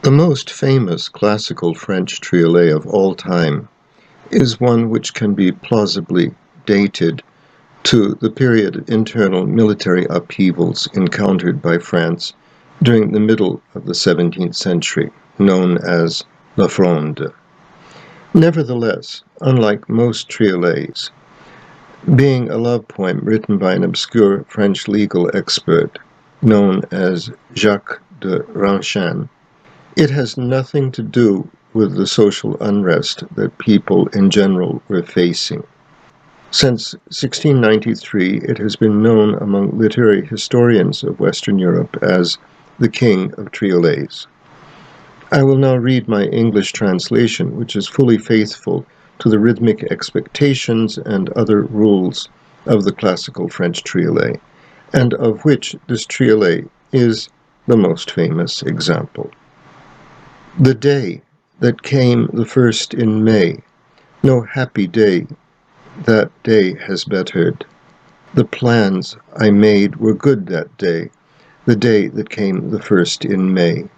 The most famous classical French triolet of all time is one which can be plausibly dated to the period of internal military upheavals encountered by France during the middle of the 17th century, known as La Fronde. Nevertheless, unlike most triolets, being a love poem written by an obscure French legal expert known as Jacques de Ranchin, it has nothing to do with the social unrest that people in general were facing. Since 1693, it has been known among literary historians of Western Europe as the King of Triolets. I will now read my English translation, which is fully faithful to the rhythmic expectations and other rules of the classical French triolet, and of which this triolet is the most famous example. The day that came the first in May, no happy day that day has bettered. The plans I made were good that day, the day that came the first in May.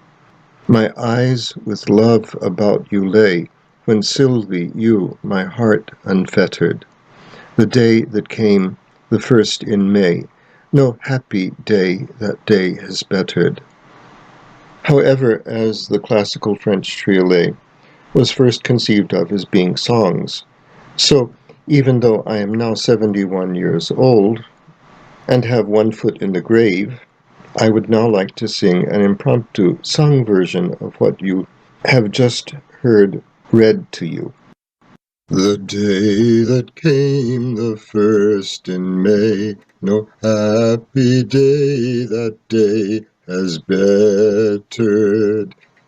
My eyes with love about you lay, when Sylvie, you, my heart unfettered. The day that came the first in May, no happy day that day has bettered. However, as the classical French triolet was first conceived of as being songs, so even though I am now 71 years old and have one foot in the grave, I would now like to sing an impromptu sung version of what you have just heard read to you. The day that came the first in May, no happy day that day has bettered.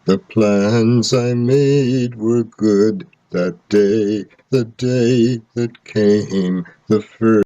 The plans I made were good that day, the day that came the first.